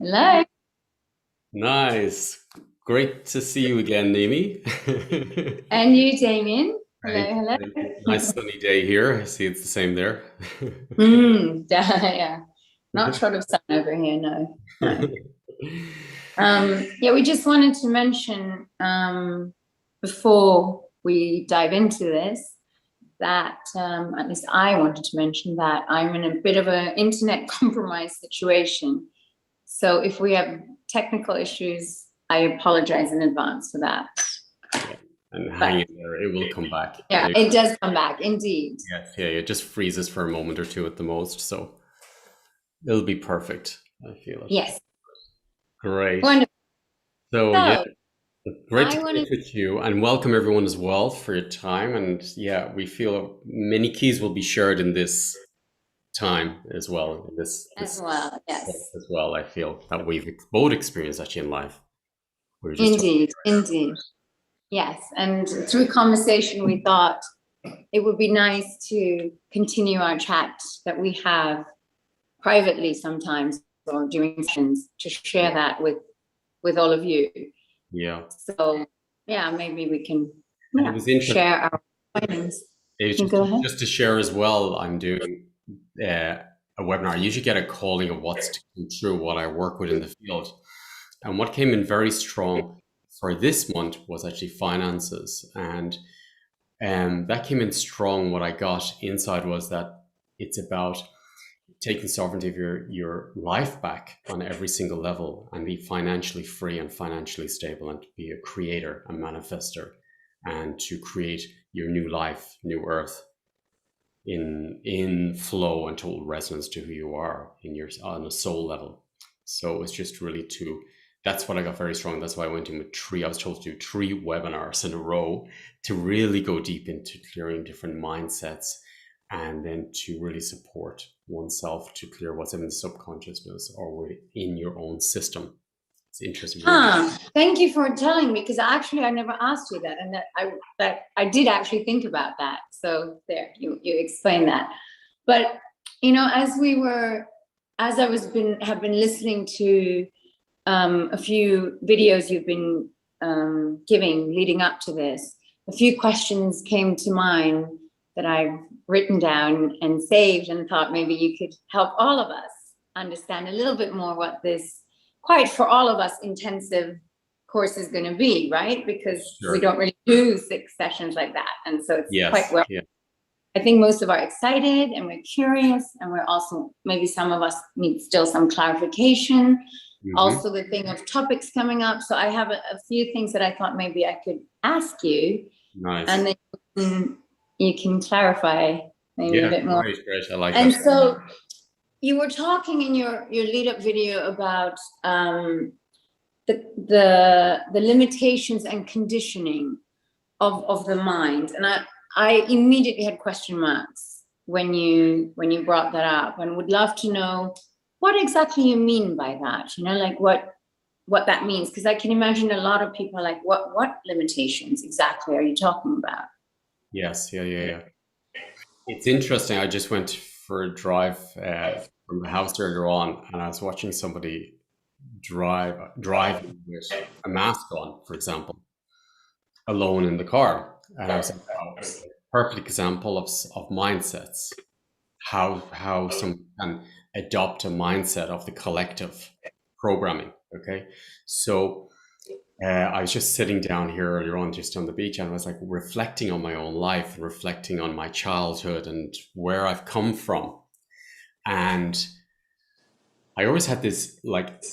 Hello. Nice. Great to see you again, Nimi. And you, Damien. Thank Hello, you. hello. Thank you. Nice sunny day here. I see it's the same there. Yeah. Not short of sun over here, no, no. Yeah, we just wanted to mention before we dive into this that at least I wanted to mention that I'm in a bit of an internet compromise situation. So if we have technical issues, I apologize in advance for that. Yeah. And hang But in there. It will come back. yeah, it does come back, indeed. Yes, yeah, it just freezes for a moment or two at the most, so it'll be perfect. I feel it. Yes. Great. Wonderful. So yeah, So great to I wanted, connect with you and welcome everyone as well for your time. And yeah, we feel many keys will be shared in this time as well, in as this well. Yes, as well. I feel that we've both experienced actually in life. We are just talking. indeed, indeed. Yes. And through conversation, we thought it would be nice to continue our chat that we have privately sometimes or during sessions to share that with all of you. Yeah. So yeah, maybe we can And it was interesting. share our findings. It was You go ahead. just to share as well. I'm doing a webinar. I usually get a calling of what's to come through, what I work with in the field. And what came in very strong for this month was actually finances. And that came in strong. What I got inside was that it's about taking sovereignty of your life back on every single level and be financially free and financially stable and to be a creator, a manifester, and to create your new life, new earth in flow and total resonance to who you are in your on a soul level. So it's just really to that's what I got very strong. That's why I went in with three. I was told to do three webinars in a row to really go deep into clearing different mindsets and then to really support oneself to clear what's in the subconsciousness or in your own system. It's interesting. Thank you for telling me because actually I never asked you that, and that I did actually think about that. So there, you explained that. But as I was been have been listening to a few videos you've been giving leading up to this, a few questions came to mind that I've written down and saved, and thought maybe you could help all of us understand a little bit more what this quite for all of us intensive course is going to be, right? Because we Sure. don't really do 6 sessions like that, and so it's quite Yes. well. Yeah. I think most of us are excited and we're curious, and we're also maybe some of us need still some clarification. Hmm. Also, the thing of topics coming up. So I have a few things that I thought maybe I could ask you, Nice. and then you can clarify maybe a Yeah. bit more. Great. Great. I like And that. so you were talking in your lead up video about the limitations and conditioning of the mind, and I immediately had question marks when you brought that up, and would love to know what exactly you mean by that. Like what that means, because I can imagine a lot of people are like, what limitations exactly are you talking about? Yes. Yeah. Yeah. Yeah. It's interesting. I just went for a drive from the house earlier on, and I was watching somebody driving with a mask on, for example, alone in the car, and I was like, "Wow, perfect example of mindsets. How someone can adopt a mindset of the collective programming." Okay, so I was just sitting down here earlier on, just on the beach, and I was like reflecting on my own life, reflecting on my childhood and where I've come from. And I always had this like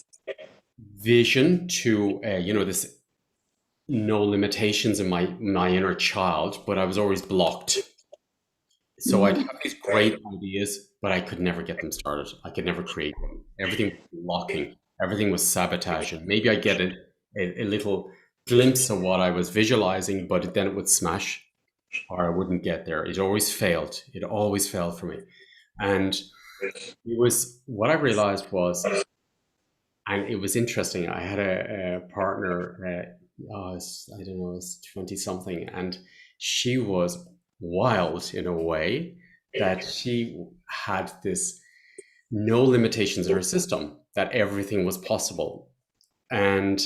vision to, this no limitations in my inner child, but I was always blocked. So I'd Mhm. have these great ideas, but I could never get them started. I could never create them. Everything was blocking. Everything was sabotaging. Maybe I get a little glimpse of what I was visualizing, but then it would smash or I wouldn't get there. It always failed. It always failed for me. And it was what I realized was, and it was interesting. I had a partner, I don't know, it's 20 something, and she was wild in a way that she had this no limitations in her system that everything was possible. And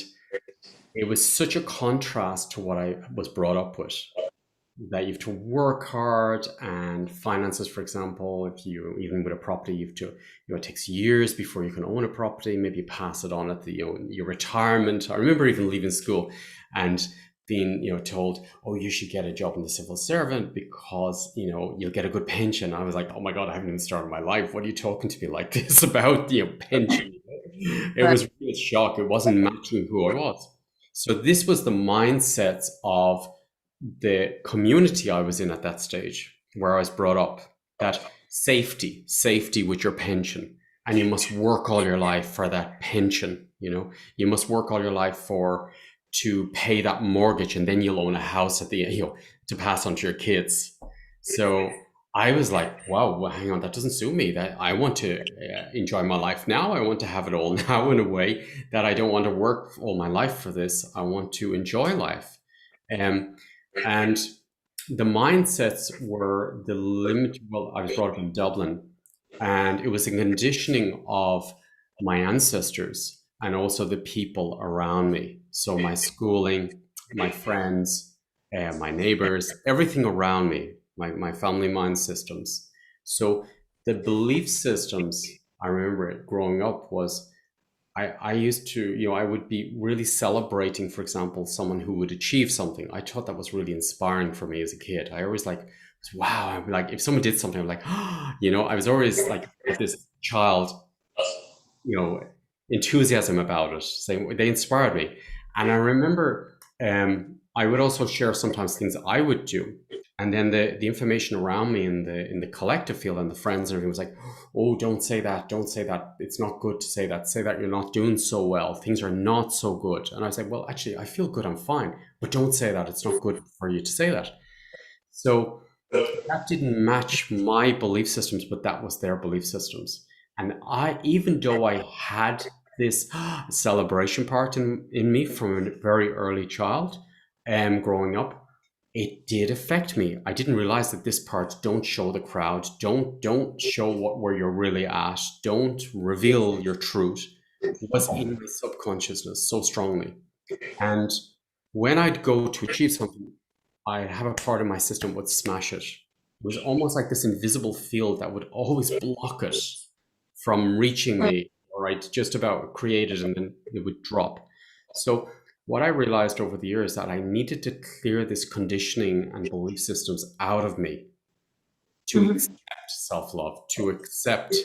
it was such a contrast to what I was brought up with, that you have to work hard, and finances, for example, if you, even with a property, you have to, it takes years before you can own a property. Maybe you pass it on at the, your retirement. I remember even leaving school and being, told, oh, you should get a job in the civil servant because, you'll get a good pension. I was like, oh my God, I haven't even started my life. What are you talking to me like this about, pension? It was really a shock. It wasn't matching who I was. So this was the mindsets of the community I was in at that stage, where I was brought up, that safety with your pension, and you must work all your life for that pension. You must work all your life to pay that mortgage, and then you'll own a house at the, to pass on to your kids. So I was like, wow, well, hang on, that doesn't suit me. That I want to enjoy my life now. I want to have it all now, in a way that I don't want to work all my life for this. I want to enjoy life. And the mindsets were the limit. Well, I was brought up in Dublin, and it was a conditioning of my ancestors and also the people around me. So my schooling, my friends, my neighbors, everything around me, my family mind systems. So the belief systems, I remember it growing up, was I used to, I would be really celebrating, for example, someone who would achieve something. I thought that was really inspiring for me as a kid. I always like, wow, I'm like, if someone did something, I'm like, I was always like this child, enthusiasm about it, saying they inspired me. And I remember I would also share sometimes things I would do. And then the information around me in the collective field and the friends and everything was like, oh, don't say that. It's not good to say that. Say that you're not doing so well. Things are not so good. And I was like, well, actually, I feel good. I'm fine. But don't say that. It's not good for you to say that. So that didn't match my belief systems, but that was their belief systems. And even though I had this celebration part in me from a very early child, growing up, it did affect me. I didn't realize that this part, don't show the crowd, don't show where you're really at, don't reveal your truth, was in my subconsciousness so strongly. And when I'd go to achieve something, I'd have a part of my system would smash it. It was almost like this invisible field that would always block it from reaching me, or I'd just about create it and then it would drop. So what I realized over the years, that I needed to clear this conditioning and belief systems out of me to accept self-love, to accept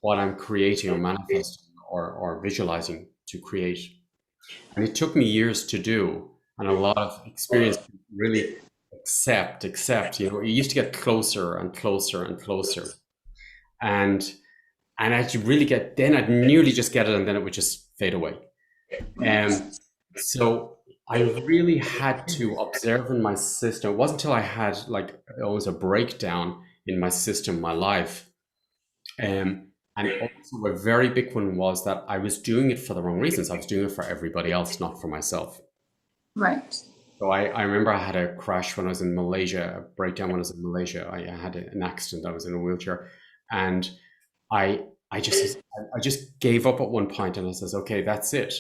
what I'm creating or manifesting or visualizing to create. And it took me years to do, and a lot of experience to really accept. It used to get closer and closer and closer. And I'd really then I'd nearly just get it, and then it would just fade away. So I really had to observe in my system. It wasn't until I had almost a breakdown in my system, my life. And also a very big one was that I was doing it for the wrong reasons. I was doing it for everybody else, not for myself. Right. So I remember I had a crash when I was in Malaysia, a breakdown when I was in Malaysia. I had an accident. I was in a wheelchair, and I just gave up at one point, and I says, okay, that's it.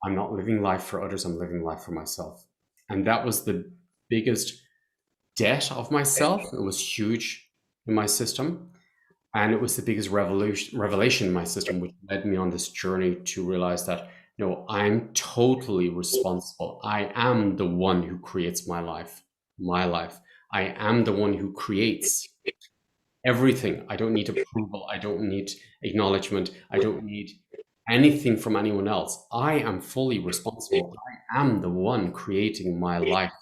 I'm not living life for others. I'm living life for myself. And that was the biggest debt of myself. It was huge in my system. And it was the biggest revelation in my system, which led me on this journey to realize that, no, I'm totally responsible. I am the one who creates my life. I am the one who creates everything. I don't need approval. I don't need acknowledgement. I don't need anything from anyone else. I am fully responsible. I am the one creating my life,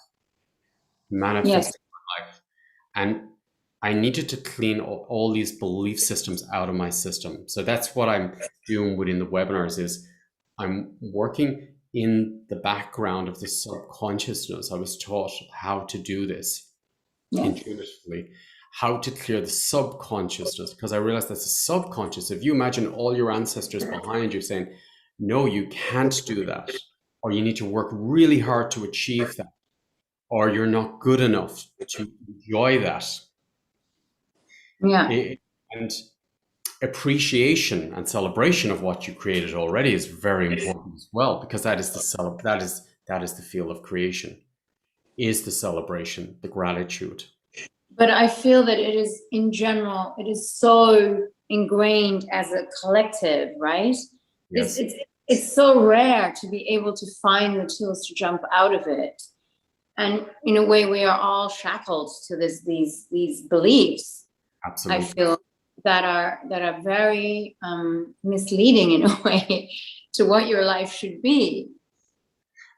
manifesting my life. And I needed to clean all these belief systems out of my system. So that's what I'm doing within the webinars, is I'm working in the background of the subconsciousness. I was taught how to do this intuitively, how to clear the subconsciousness, because I realized that's the subconscious. If you imagine all your ancestors behind you saying, no, you can't do that, or you need to work really hard to achieve that, or you're not good enough to enjoy that. Yeah. And appreciation and celebration of what you created already is very important as well, because that is the field of creation, is the celebration, the gratitude. But I feel that it is, in general, it is so ingrained as a collective, right? Yes. It's so rare to be able to find the tools to jump out of it. And in a way, we are all shackled to these beliefs. Absolutely. I feel that are very misleading in a way to what your life should be.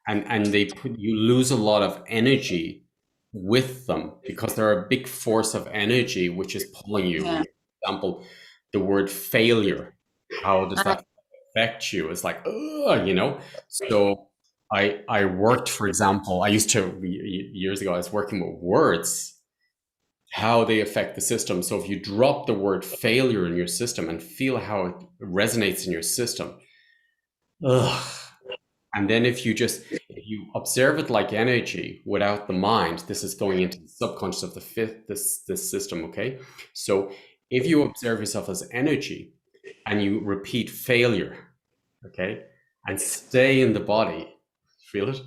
And you lose a lot of energy with them, because they're a big force of energy which is pulling you. Yeah. For example, the word failure, how does that affect you? It's like, you know. So I worked, for example, I used to, years ago, I was working with words, how they affect the system. So if you drop the word failure in your system and feel how it resonates in your system, and then if you observe it like energy without the mind, this is going into the subconscious of this system, okay? So if you observe yourself as energy and you repeat failure, okay, and stay in the body, feel it,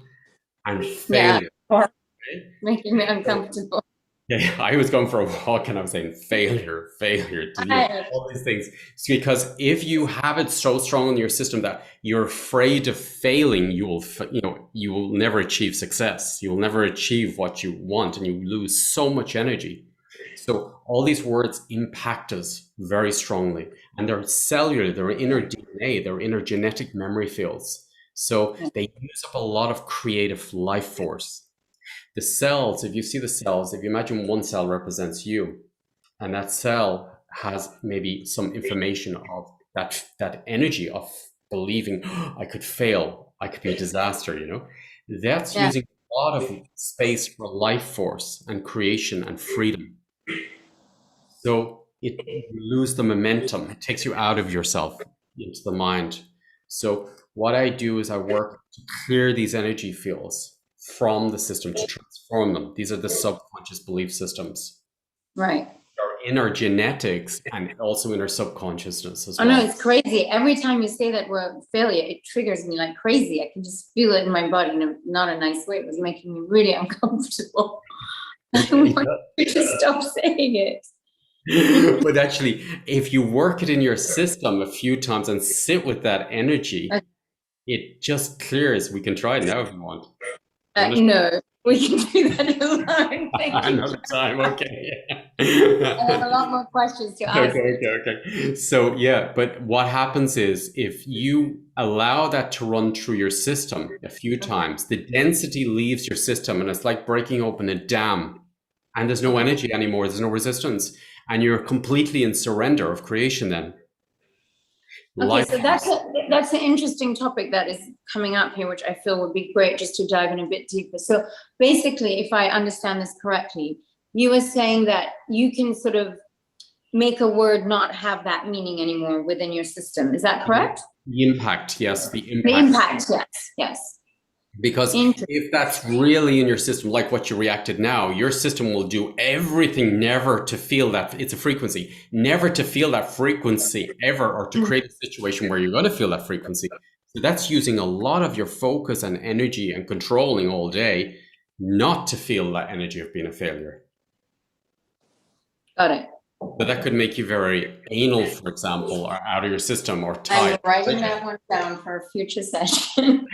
and failure. Yeah, okay? Making me uncomfortable. Yeah, I was going for a walk and I was saying failure, all these things. It's because if you have it so strong in your system that you're afraid of failing, you will never achieve success. You will never achieve what you want, and you lose so much energy. So all these words impact us very strongly, and they're cellular, they're inner DNA, they're inner genetic memory fields. So they use up a lot of creative life force. The cells, if you see the cells, if you imagine one cell represents you, and that cell has maybe some information of that energy of believing, I could fail, I could be a disaster, you know, that's using a lot of space for life force and creation and freedom. So you lose the momentum. It takes you out of yourself into the mind. So what I do is I work to clear these energy fields from the system, to transform them. These are the subconscious belief systems. Right. They're in our genetics and also in our subconsciousness as well. Oh no, it's crazy. Every time you say that word failure, it triggers me like crazy. I can just feel it in my body in not a nice way. It was making me really uncomfortable. I want you to stop saying it. But actually, if you work it in your system a few times and sit with that energy, it just clears. We can try it now if you want. No, we can do that alone. Thank you. Another time, okay. I have a lot more questions to ask. Okay. So yeah, but what happens is if you allow that to run through your system a few times, the density leaves your system, and it's like breaking open a dam, and there's no energy anymore, there's no resistance, and you're completely in surrender of creation then. Okay, so that's an interesting topic that is coming up here, which I feel would be great just to dive in a bit deeper. So basically, if I understand this correctly, you were saying that you can sort of make a word not have that meaning anymore within your system. Is that correct? The impact, yes. The impact, yes. Because if that's really in your system, like what you reacted now, your system will do everything never to feel that. It's a frequency, never to feel that frequency ever, or to create a situation where you're going to feel that frequency. So that's using a lot of your focus and energy and controlling all day, not to feel that energy of being a failure. Got it. But that could make you very anal, for example, or out of your system, or tired. I'm writing that one down for a future session.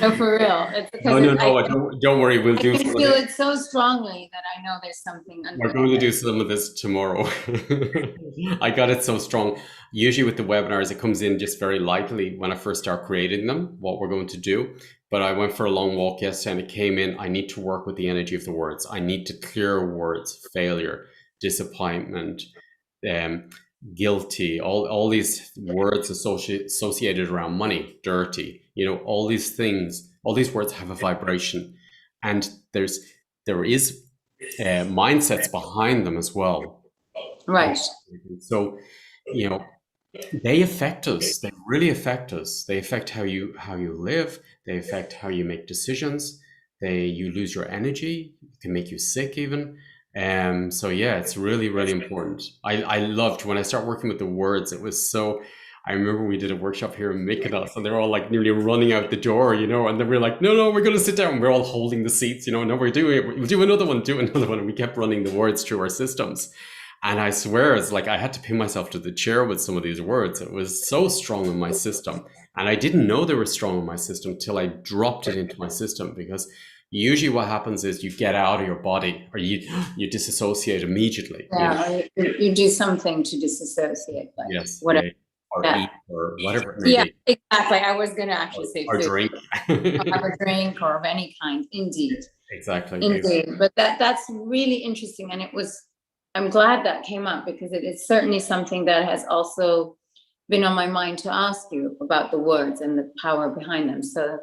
No, for real. It's because don't worry. We'll do. I can feel it so strongly that I know there's something under. We're going to do some of this tomorrow. I got it so strong. Usually with the webinars, it comes in just very lightly when I first start creating them, what we're going to do. But I went for a long walk yesterday and it came in. I need to work with the energy of the words. I need to clear words, failure, disappointment, guilty, all these words associated around money, dirty, you know, all these things, all these words have a vibration, and there is mindsets behind them as well. Right. So, you know, they affect us. They really affect us. They affect how you live. They affect how you make decisions. You lose your energy. It can make you sick even. So yeah, it's really, really important. I loved when I started working with the words. It was so. I remember we did a workshop here in Mykonos, and they were all like nearly running out the door, you know. And then we are like, no, no, we're going to sit down. We're all holding the seats, you know. No, we're doing it. We'll do another one, do another one. And we kept running the words through our systems. And I swear, it's like I had to pin myself to the chair with some of these words. It was so strong in my system, and I didn't know they were strong in my system till I dropped it into my system, because usually what happens is you get out of your body, or you disassociate immediately. Yeah, you do something to disassociate, like Yes, whatever. yeah, or Yeah. eat or whatever it may Yeah, be, exactly. I was going to actually say or food, drink. have a drink or of any kind. Indeed, Exactly. indeed. But that's really interesting, and I'm glad that came up, because it is certainly something that has also been on my mind to ask you about the words and the power behind them. So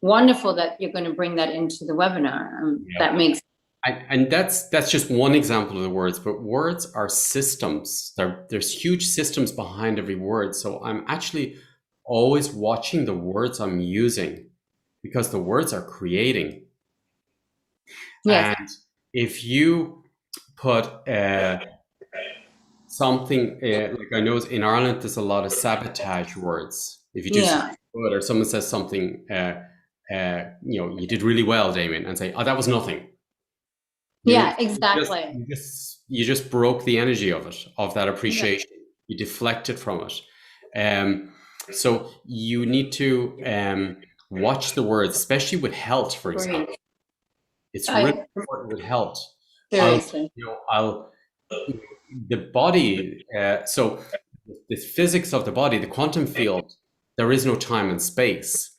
wonderful that you're going to bring that into the webinar. Yeah. That makes And that's just one example of the words, but words are systems. There's huge systems behind every word. So I'm actually always watching the words I'm using, because the words are creating. yes, And if you put something like, I know in Ireland there's a lot of sabotage words. If you do something good, or someone says something, you know, you did really well, Damien, and say, oh, that was nothing. Yeah, exactly. You just broke the energy of it, of that appreciation. Yeah. You deflected from it. So you need to watch the words, especially with health, for example. It's really important with health. Seriously. The body, so the physics of the body, the quantum field, there is no time and space.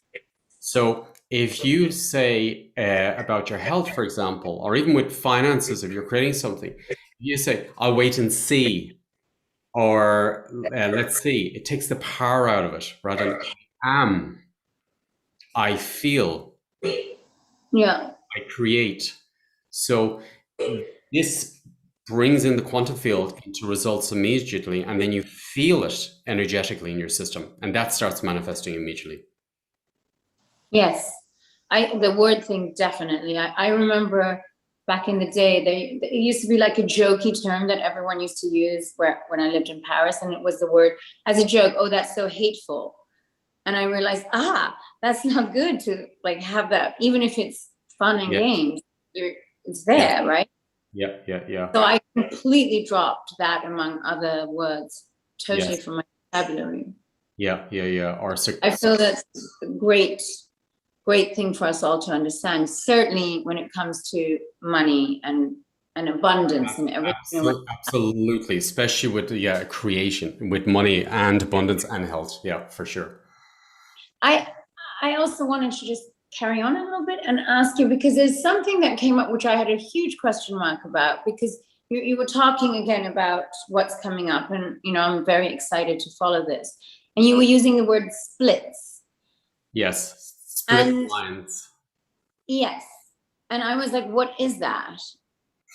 So if you say about your health, for example, or even with finances, if you're creating something, you say, I'll wait and see, or let's see, it takes the power out of it, rather than I feel, yeah, I create. So this brings in the quantum field into results immediately, and then you feel it energetically in your system, and that starts manifesting immediately. Yes, the word thing, definitely. I remember back in the day, it used to be like a jokey term that everyone used to use when I lived in Paris, and it was the word as a joke, oh, that's so hateful. And I realized, that's not good to like have that, even if it's fun and games, it's there, right? Yeah. So I completely dropped that among other words, totally from my vocabulary. Yeah. I feel that's a great thing for us all to understand, certainly when it comes to money and abundance and everything. Absolutely, especially with creation, with money and abundance and health. Yeah, for sure. I also wanted to just carry on a little bit and ask you, because there's something that came up which I had a huge question mark about, because you were talking again about what's coming up, and I'm very excited to follow this, and you were using the word splits. Yes, split lines. Yes, and I was like, what is that?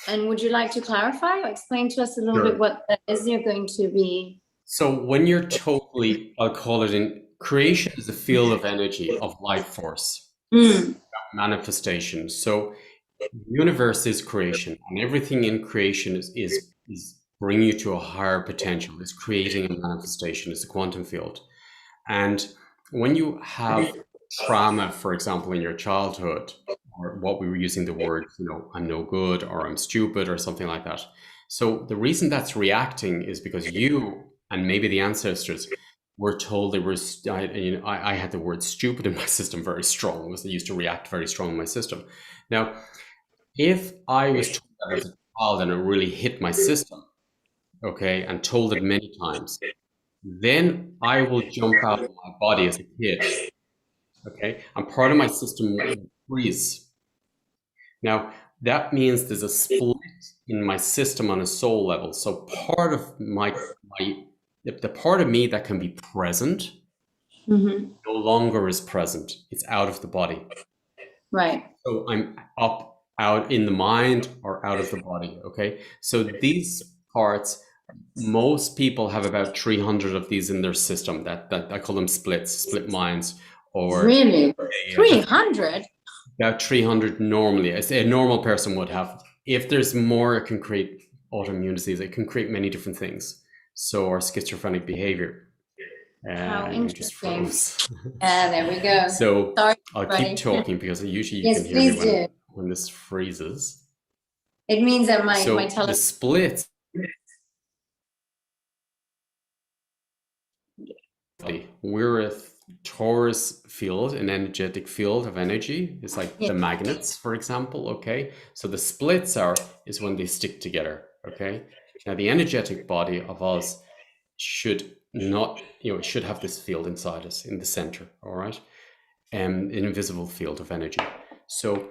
And would you like to clarify or explain to us a little bit what that is you're going to be? So when you're totally, I'll call it, in creation is a field of energy, of life force, manifestation. So the universe is creation, and everything in creation is bringing you to a higher potential. Is creating a manifestation. It's a quantum field. And when you have trauma, for example, in your childhood, or what we were using the word, I'm no good, or I'm stupid, or something like that. So the reason that's reacting is because you and maybe the ancestors were told they were. I had the word stupid in my system very strong. It used to react very strong in my system. Now, if I was told that as a child and it really hit my system, okay, and told it many times, then I will jump out of my body as a kid. Okay, and part of my system will freeze. Now, that means there's a split in my system on a soul level. So part of the part of me that can be present no longer is present. It's out of the body. Right. So I'm out in the mind or out of the body. Okay. So these parts, most people have about 300 of these in their system. That I call them split minds. Or really 300. About 300 normally. A normal person would have if there's more, it can create autoimmune disease. It can create many different things. So, or schizophrenic behavior. How You just interesting. froze. There we go. So Sorry, I'll keep talking because usually you yes, can hear me please do. when this freezes. It means that my So telephone. the splits, we're a torus field, an energetic field of energy. It's like the magnets, for example. Okay, so the splits is when they stick together. Okay, now the energetic body of us should not, it should have this field inside us in the center. All right, an invisible field of energy. So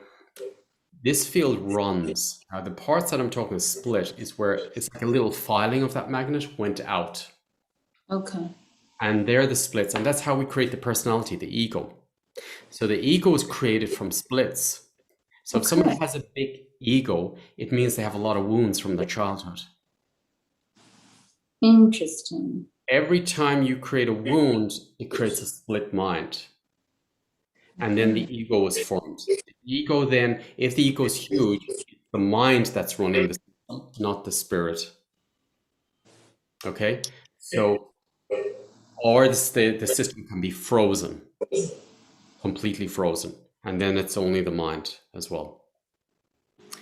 this field runs. The parts that I'm talking about split is where it's like a little filing of that magnet went out. Okay. And they're the splits, and that's how we create the personality, the ego. So the ego is created from splits. So if someone has a big ego, it means they have a lot of wounds from their childhood. Interesting. Every time you create a wound, it creates a split mind. And then the ego is formed. The ego then, if the ego is huge, it's the mind that's running the system, not the spirit. Okay? So, or the system can be frozen, completely frozen. And then it's only the mind as well.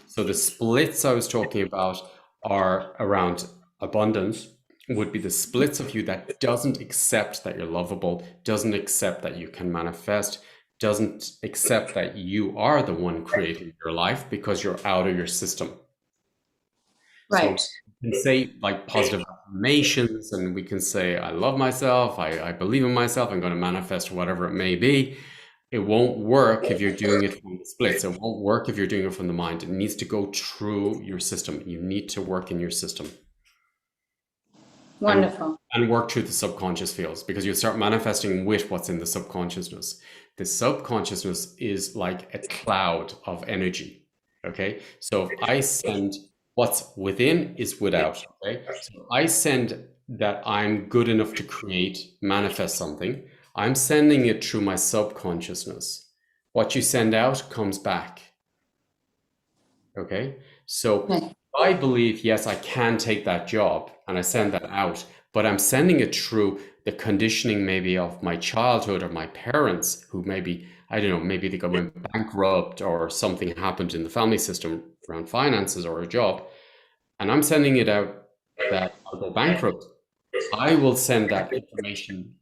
So the splits I was talking about are around abundance, would be the splits of you that doesn't accept that you're lovable, doesn't accept that you can manifest, doesn't accept that you are the one creating your life because you're out of your system. Right. So we can say like positive affirmations, and we can say, I love myself, I believe in myself, I'm going to manifest whatever it may be. It won't work if you're doing it from the splits. It won't work if you're doing it from the mind. It needs to go through your system. You need to work in your system. Wonderful. And work through the subconscious fields, because you start manifesting with what's in the subconsciousness. The subconsciousness is like a cloud of energy. Okay. So if I send what's within is without. Okay. So I send that I'm good enough to create, manifest something. I'm sending it through my subconsciousness. What you send out comes back. Okay. So I believe, yes, I can take that job, and I send that out, but I'm sending it through the conditioning maybe of my childhood or my parents, who maybe, I don't know, maybe they went bankrupt or something happened in the family system around finances or a job. And I'm sending it out that I'll go bankrupt. I will send that information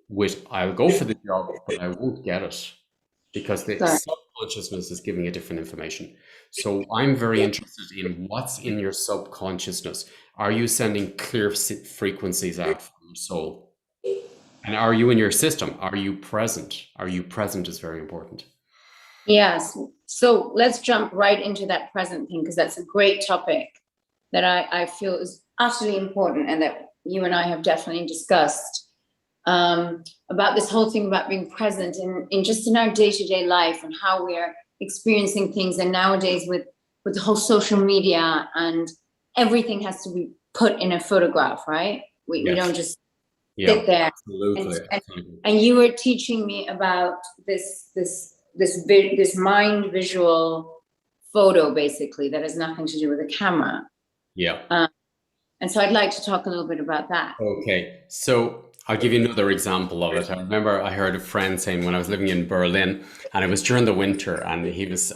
with, I'll go for the job, but I won't get it because the subconsciousness is giving a different information. So I'm very interested in what's in your subconsciousness. Are you sending clear frequencies out from your soul? And are you in your system? Are you present? Are you present is very important. Yes. So let's jump right into that present thing, because that's a great topic that I feel is utterly important, and that you and I have definitely discussed about this whole thing about being present in just in our day-to-day life, and how we're experiencing things. And nowadays with the whole social media, and everything has to be put in a photograph, right? We don't just sit there. Absolutely. And you were teaching me about this mind visual photo, basically, that has nothing to do with a camera. Yeah. And so I'd like to talk a little bit about that. Okay. So I'll give you another example of it. I remember I heard a friend saying, when I was living in Berlin, and it was during the winter, and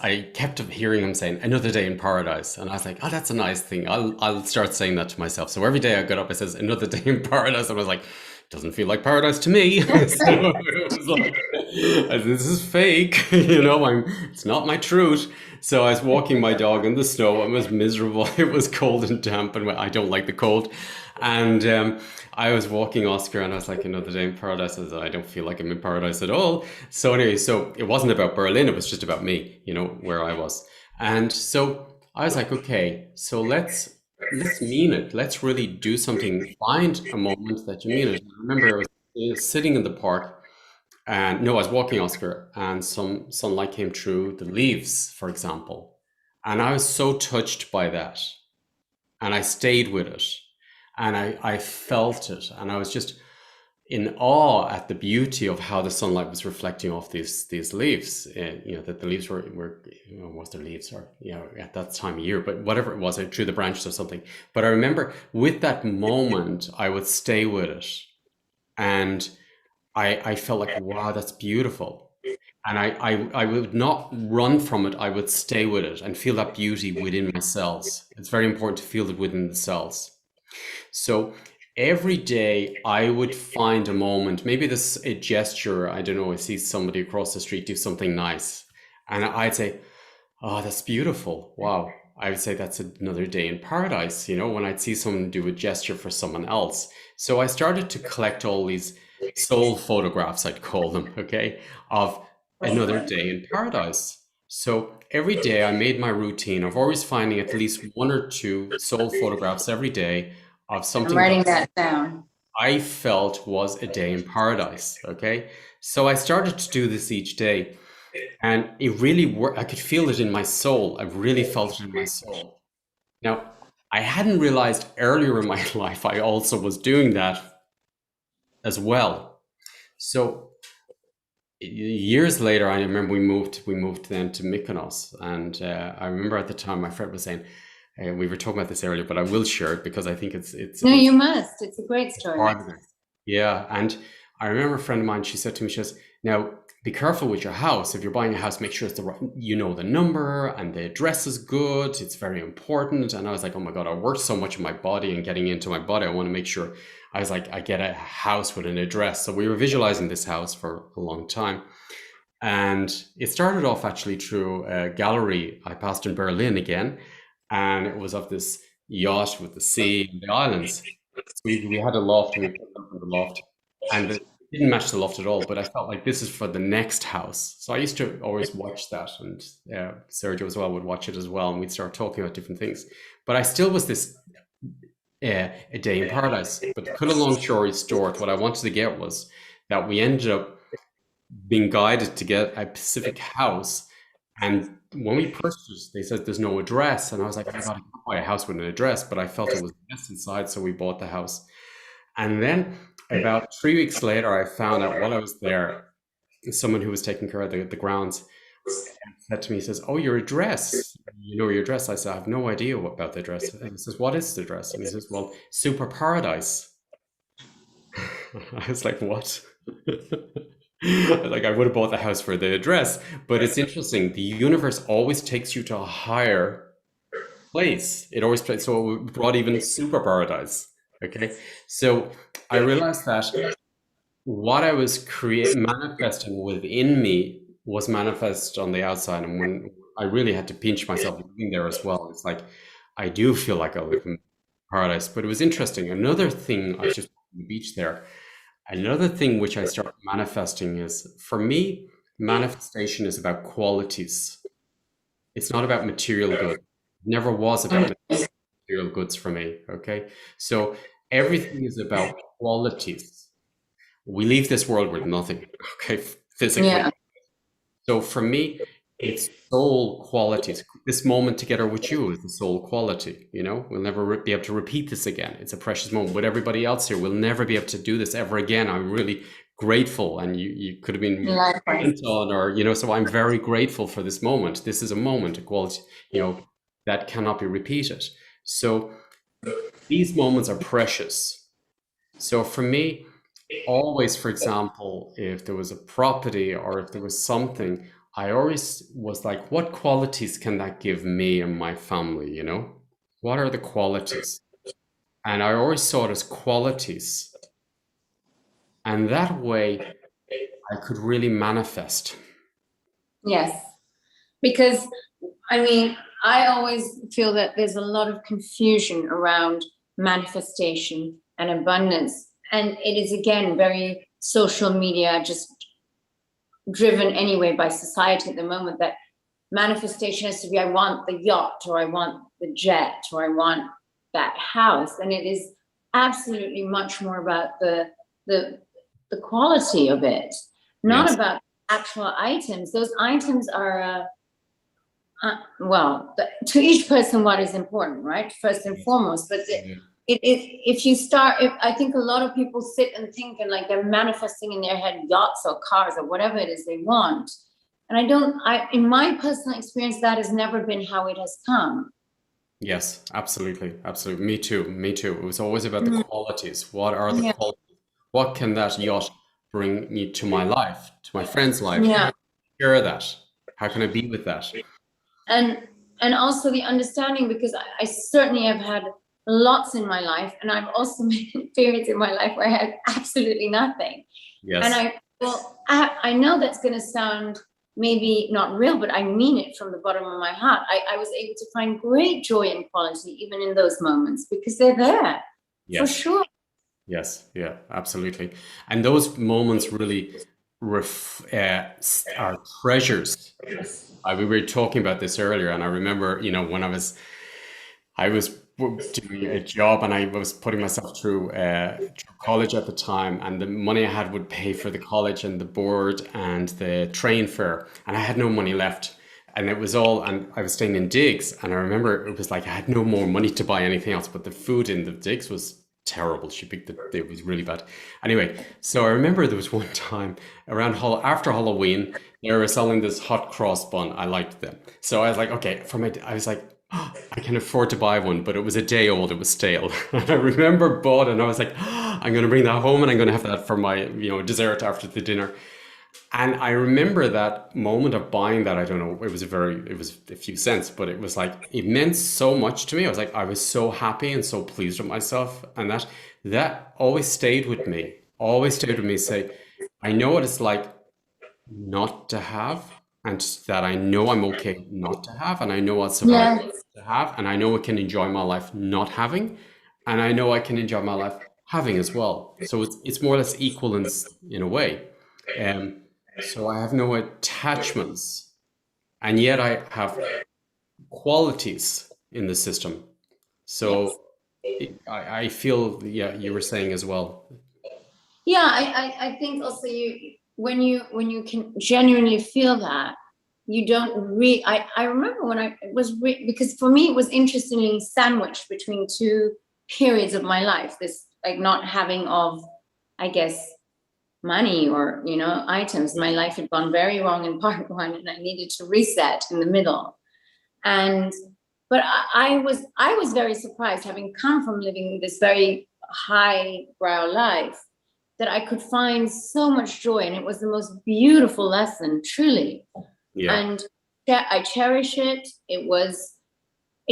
I kept hearing him saying, another day in paradise. And I was like, oh, that's a nice thing. I'll start saying that to myself. So every day I got up, it says, another day in paradise. And I was like, doesn't feel like paradise to me. So it was like, this is fake, it's not my truth. So I was walking my dog in the snow. It was miserable. It was cold and damp, and I don't like the cold. And I was walking Oscar, and I was like, another day in paradise. I don't feel like I'm in paradise at all. So anyway, so it wasn't about Berlin. It was just about me, where I was. And so I was like, okay, so let's mean it. Let's really do something. Find a moment that you mean it. I remember I was sitting in the park, and no, I was walking Oscar, and some sunlight came through the leaves, for example. And I was so touched by that. And I stayed with it. And I felt it. And I was just, in awe at the beauty of how the sunlight was reflecting off these leaves. You know, that the leaves were you know, was their leaves, or you know, at that time of year, but whatever it was, it drew the branches or something. But I remember with that moment, I would stay with it, and I felt like, wow, that's beautiful. And I would not run from it. I would stay with it and feel that beauty within my cells. It's very important to feel it within the cells. So every day I would find a moment, maybe this a gesture, I don't know, I see somebody across the street do something nice. And I'd say, oh, that's beautiful. Wow. I would say that's another day in paradise, you know, when I'd see someone do a gesture for someone else. So I started to collect all these soul photographs, I'd call them, okay, of another day in paradise. So every day I made my routine of always finding at least one or two soul photographs every day of I'm something writing that that down. I felt was a day in paradise. Okay. So I started to do this each day, and it really worked. I could feel it in my soul. I really felt it in my soul. Now, I hadn't realized earlier in my life I also was doing that as well. So years later, I remember we moved then to Mykonos, and I remember at the time my friend was saying, we were talking about this earlier, but I will share it because I think No, it's you must. It's a great story. part of it. Yeah, and I remember a friend of mine. She said to me, she says, "Now be careful with your house. If you're buying a house, make sure it's the right, you know, the number and the address is good. It's very important." And I was like, "Oh my God, I worked so much in my body and getting into my body. I want to make sure." I was like, "I get a house with an address." So we were visualizing this house for a long time, and it started off actually through a gallery I passed in Berlin again, and it was of this yacht with the sea and the islands. So we had a loft, and we put up in the loft, and it didn't match the loft at all. But I felt like this is for the next house. So I used to always watch that, and Sergio as well would watch it as well, and we'd start talking about different things. But I still was this a day in paradise. But to cut a long story short, what I wanted to get was that we ended up being guided to get a specific house. And when we purchased, they said there's no address. And I was like, I gotta buy a house with an address, but I felt it was best inside, so we bought the house. And then about 3 weeks later, I found out while I was there, someone who was taking care of the grounds said to me, he says, "Oh, your address, you know your address?" I said, "I have no idea about the address." And he says, "What is the address?" And he says, "Well, Super Paradise." I was like, "What?" Like, I would have bought the house for the address, but it's interesting. The universe always takes you to a higher place. It always plays. So it brought even Super Paradise. Okay, so I realized that what I was manifesting within me was manifest on the outside, and when I really had to pinch myself living there as well, it's like I do feel like I live in paradise. But it was interesting. Another thing, I was just on the beach there. Another thing which I started manifesting is, for me, manifestation is about qualities. It's not about material goods. Never was about material goods for me. Okay. So everything is about qualities. We leave this world with nothing, okay, physically. Yeah. So for me, it's soul qualities. This moment together with you is the soul quality. You know, we'll never be able to repeat this again. It's a precious moment with everybody else here. We'll never be able to do this ever again. I'm really grateful, and you could have been Likewise. on, or you know. So I'm very grateful for this moment. This is a moment, a quality, you know, that cannot be repeated. So these moments are precious. So for me, always, for example, if there was a property or if there was something, I always was like, what qualities can that give me and my family, you know? What are the qualities? And I always saw it as qualities. And that way I could really manifest. Yes. Because, I mean, I always feel that there's a lot of confusion around manifestation and abundance. And it is, again, very social media, just driven anyway by society at the moment, that manifestation has to be, I want the yacht, or I want the jet, or I want that house. And it is absolutely much more about the quality of it, not Yes. about actual items. Those items are well, to each person what is important, right? First and foremost, but if you start, I think a lot of people sit and think and like they're manifesting in their head yachts or cars or whatever it is they want. And in my personal experience, that has never been how it has come. Yes, absolutely, absolutely. Me too, me too. It was always about the qualities. What are the Yeah. qualities? What can that yacht bring me to my life, to my friend's life? Yeah. Share that. How can I be with that? And also the understanding, because I certainly have had lots in my life, and I've also made periods in my life where I had absolutely nothing. And Yes, I know that's going to sound maybe not real, but I mean it from the bottom of my heart. I was able to find great joy and quality even in those moments, because they're there for yes, sure. yes, yeah, absolutely. And those moments really are treasures. We were talking about this earlier, and I remember, when I was doing a job and I was putting myself through college at the time, and the money I had would pay for the college and the board and the train fare, and I had no money left. And it was all, and I was staying in digs, and I remember it was like I had no more money to buy anything else, but the food in the digs was terrible. It was really bad. Anyway, so I remember there was one time after Halloween, they were selling this hot cross bun. I liked them. So I was like, okay, I was like, "Oh, I can afford to buy one," but it was a day old. It was stale. And I remember bought it, and I was like, "Oh, I'm going to bring that home, and I'm going to have that for my, dessert after the dinner." And I remember that moment of buying that. I don't know, it was a few cents, but it was like, it meant so much to me. I was so happy and so pleased with myself. And that always stayed with me, say, I know what it's like not to have, and that I know I'm okay not to have, and I know I'll survive Yeah. to have, and I know I can enjoy my life not having, and I know I can enjoy my life having as well. So it's more or less equal in a way. Um, so I have no attachments, and yet I have qualities in the system. Yes. So I feel, yeah, you were saying as well. Yeah, I think also when you can genuinely feel that, you don't I remember when because for me it was interestingly sandwiched between two periods of my life, this like not having of, I guess, money or items. My life had gone very wrong in part one, and I needed to reset in the middle. And but I was very surprised, having come from living this very high brow life, that I could find so much joy, and it was the most beautiful lesson, truly. Yeah, And I cherish it. It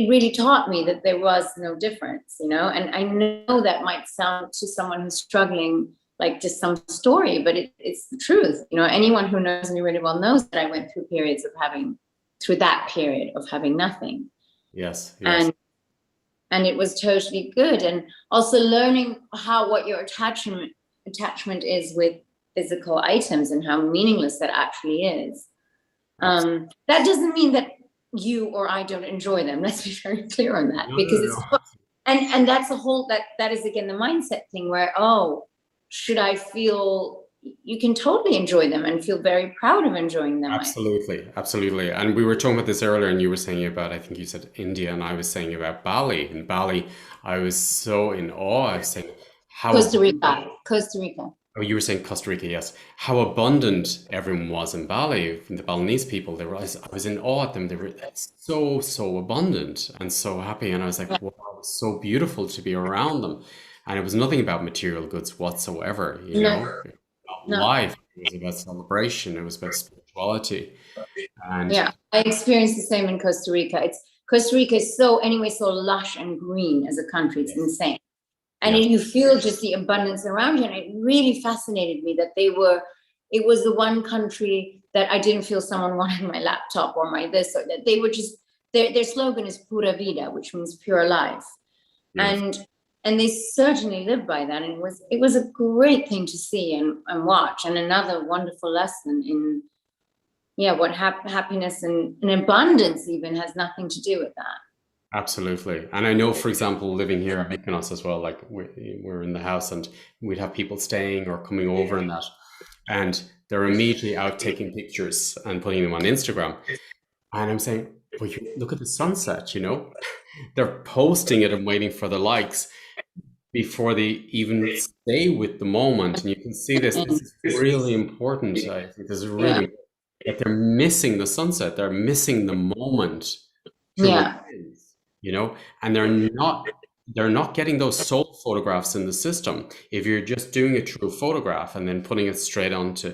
really taught me that there was no difference, and I know that might sound to someone who's struggling like just some story, but it's the truth. Anyone who knows me really well knows that I went through that period of having nothing. yes, yes. And it was totally good. And also learning what your attachment is with physical items, and how meaningless that actually is. That doesn't mean that you or I don't enjoy them. Let's be very clear on that, No, no, because no. and that's a whole, that is again the mindset thing where, should I feel, you can totally enjoy them and feel very proud of enjoying them. Absolutely, absolutely. And we were talking about this earlier, and you were saying about, I think you said India, and I was saying about Bali. In Bali, I was so in awe. I was saying how, Costa Rica. oh, you were saying Costa Rica, yes. How abundant everyone was in Bali. The Balinese people, I was in awe at them. They were so, so abundant and so happy. And I was like, wow, it was so beautiful to be around them. And it was nothing about material goods whatsoever, No, About no. life. It was about celebration. It was about spirituality. And Yeah, I experienced the same in Costa Rica. Costa Rica is so lush and green as a country. It's yes, insane. And yes, you feel just the abundance around you. And it really fascinated me that it was the one country that I didn't feel someone wanted my laptop or my this, or that they were just, their slogan is pura vida, which means pure life. beautiful. And they certainly lived by that. And it was a great thing to see and watch. And another wonderful lesson in, what happiness and abundance even has nothing to do with that. Absolutely. And I know, for example, living here at Mykonos as well, like we're in the house and we'd have people staying or coming over and that, and they're immediately out taking pictures and putting them on Instagram. And I'm saying, well, look at the sunset, They're posting it and waiting for the likes. before they even stay with the moment. And you can see this. This is really important. I think this is really that they're missing the sunset. They're missing the moment through a Yeah. lens, and they're not getting those soul photographs in the system. If you're just doing a true photograph and then putting it straight onto,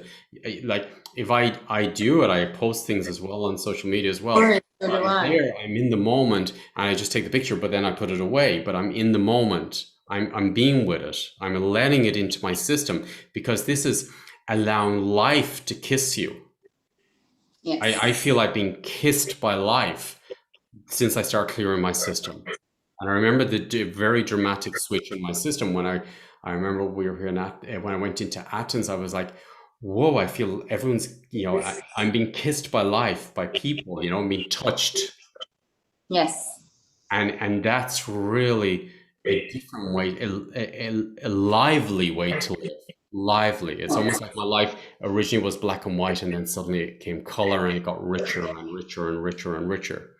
like, if I do it, I post things as well on social media as well. So do I'm there, I'm in the moment, and I just take the picture, but then I put it away. But I'm in the moment. I'm being with it. I'm letting it into my system, because this is allowing life to kiss you. Yes. I feel like being kissed by life since I started clearing my system. And I remember the very dramatic switch in my system when I remember we were here when I went into Athens. I was like, whoa, I feel everyone's, I'm being kissed by life, by people, being touched. Yes. And that's really a different way, a lively way to live. Lively. It's almost like my life originally was black and white, and then suddenly it came color, and it got richer and richer and richer and richer.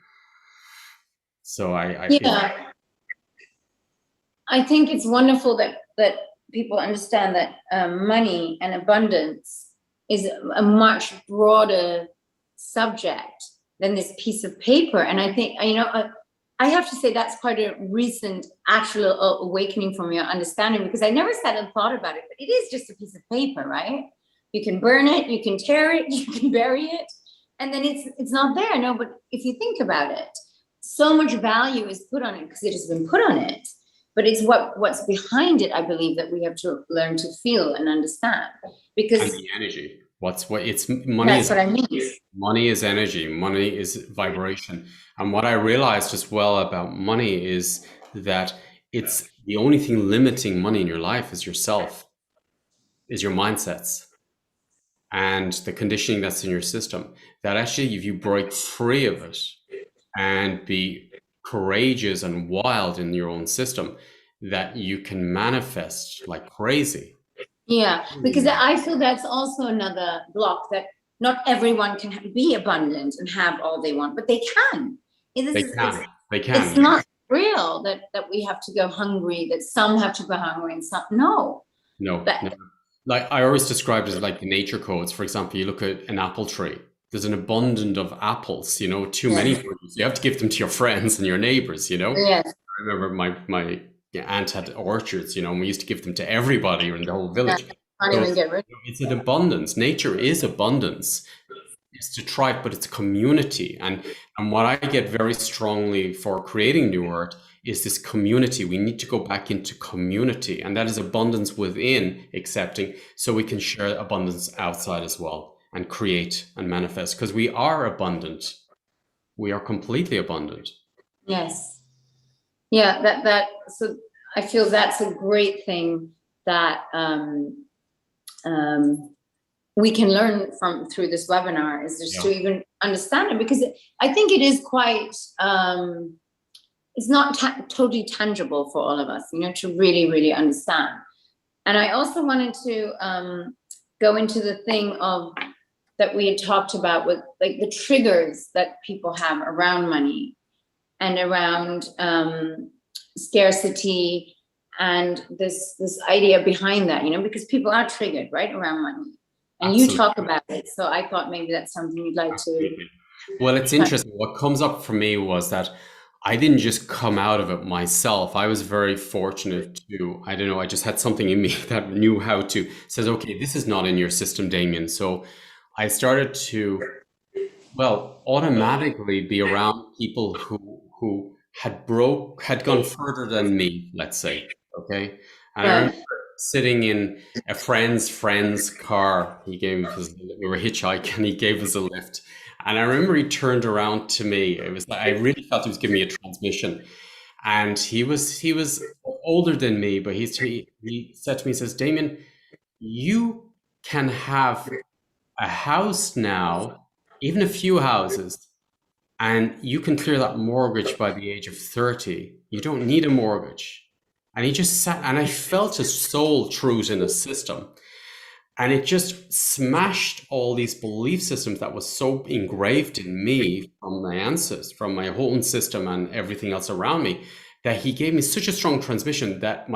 So I think it's wonderful that people understand that money and abundance is a much broader subject than this piece of paper. And I think, I have to say that's quite a recent actual awakening from your understanding, because I never sat and thought about it, but it is just a piece of paper, right? You can burn it, you can tear it, you can bury it, and then it's not there. No, but if you think about it, so much value is put on it because it has been put on it. But it's what's behind it, I believe, that we have to learn to feel and understand. Because and the energy. It's money. That's what I mean. Money is energy. Money is vibration. And what I realized as well about money is that it's the only thing limiting money in your life is yourself, is your mindsets, and the conditioning that's in your system. That actually, if you break free of it and be courageous and wild in your own system, that you can manifest like crazy. Yeah, because I feel that's also another block, that not everyone can be abundant and have all they want, but they can. They can. It's not real that we have to go hungry, that some have to go hungry and some no. No. Like I always describe it as like the nature codes. For example, you look at an apple tree. There's an abundance of apples, too many for you. So you have to give them to your friends and your neighbors, Yes. I remember my aunt had orchards, and we used to give them to everybody in the whole village. Can't even get rid. It's an abundance. Nature is abundance. It's to thrive, but it's community. And what I get very strongly for creating new art is this community. We need to go back into community, and that is abundance within accepting, so we can share abundance outside as well and create and manifest, because we are abundant. We are completely abundant. Yes. Yeah, so I feel that's a great thing that we can learn through this webinar, is just to even understand it, because I think it is quite, it's not totally tangible for all of us, to really, really understand. And I also wanted to go into the thing of that we had talked about with like the triggers that people have around money and around scarcity, and this idea behind that, because people are triggered, right, around money. And Absolutely. You talk about it, so I thought maybe that's something you'd like to. Well, it's interesting. What comes up for me was that I didn't just come out of it myself. I was very fortunate to, I don't know, I just had something in me that knew how to, says, okay, this is not in your system, Damien. So I started to, automatically be around people who had gone further than me, let's say, okay? And I remember sitting in a friend's car. We were hitchhiking, and he gave us a lift. And I remember he turned around to me. It was like, I really felt he was giving me a transmission. And he was older than me, but he said to me, he says, Damien, you can have a house now, even a few houses, and you can clear that mortgage by the age of 30. You don't need a mortgage. And he just sat, and I felt his soul truth in the system. And it just smashed all these belief systems that was so engraved in me from my ancestors, from my whole system and everything else around me. that he gave me such a strong transmission that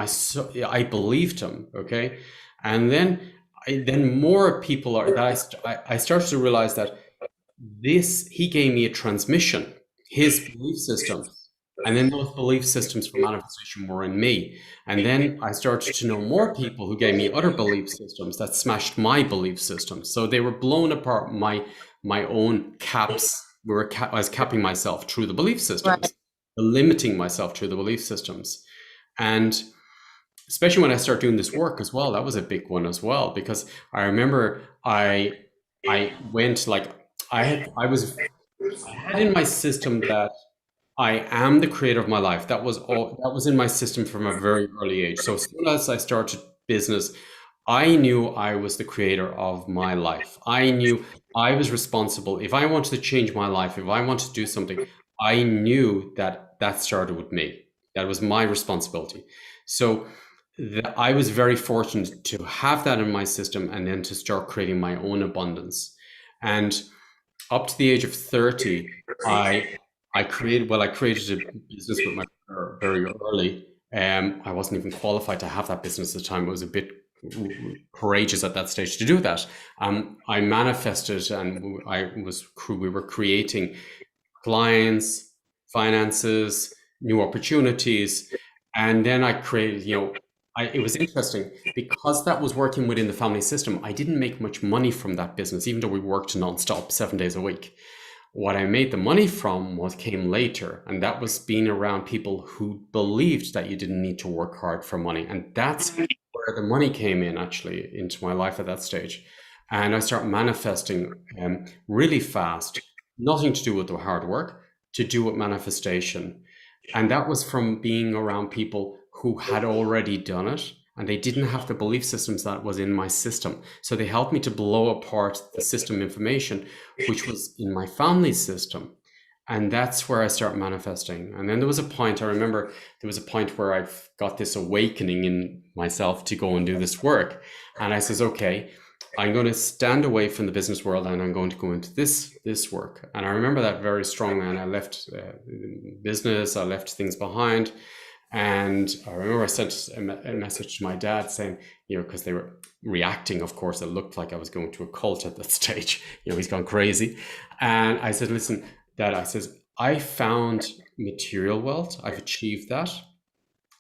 I believed him. Okay. And then more people are that I started to realize that he gave me a transmission, his belief systems. And then those belief systems for manifestation were in me. And then I started to know more people who gave me other belief systems that smashed my belief systems. So they were blown apart my own caps. I was capping myself through the belief systems, Right. limiting myself through the belief systems. And especially when I started doing this work as well, that was a big one as well, because I remember I went like I had in my system that I am the creator of my life. That was in my system from a very early age. So as soon as I started business, I knew I was the creator of my life. I knew I was responsible. If I wanted to change my life, if I wanted to do something, I knew that started with me. That was my responsibility. So I was very fortunate to have that in my system and then to start creating my own abundance. And up to the age of 30, I created a business with my partner very early. I wasn't even qualified to have that business at the time. It was a bit courageous at that stage to do that. I manifested, and we were creating clients, finances, new opportunities, and then I created. It was interesting because that was working within the family system. I didn't make much money from that business, even though we worked nonstop 7 days a week. What I made the money from came later, and that was being around people who believed that you didn't need to work hard for money. And that's where the money came in actually into my life at that stage. And I started manifesting really fast, nothing to do with the hard work, to do with manifestation. And that was from being around people who had already done it, and they didn't have the belief systems that was in my system. So they helped me to blow apart the system information, which was in my family system. And that's where I started manifesting. And then there was a point, I remember there was a point where I got this awakening in myself to go and do this work. And I says, okay, I'm going to stand away from the business world and I'm going to go into this work. And I remember that very strongly. And I left business, I left things behind. And I remember I sent a message to my dad saying, because they were reacting, of course, it looked like I was going to a cult at that stage. He's gone crazy. And I said, listen, Dad, I found material wealth. I've achieved that.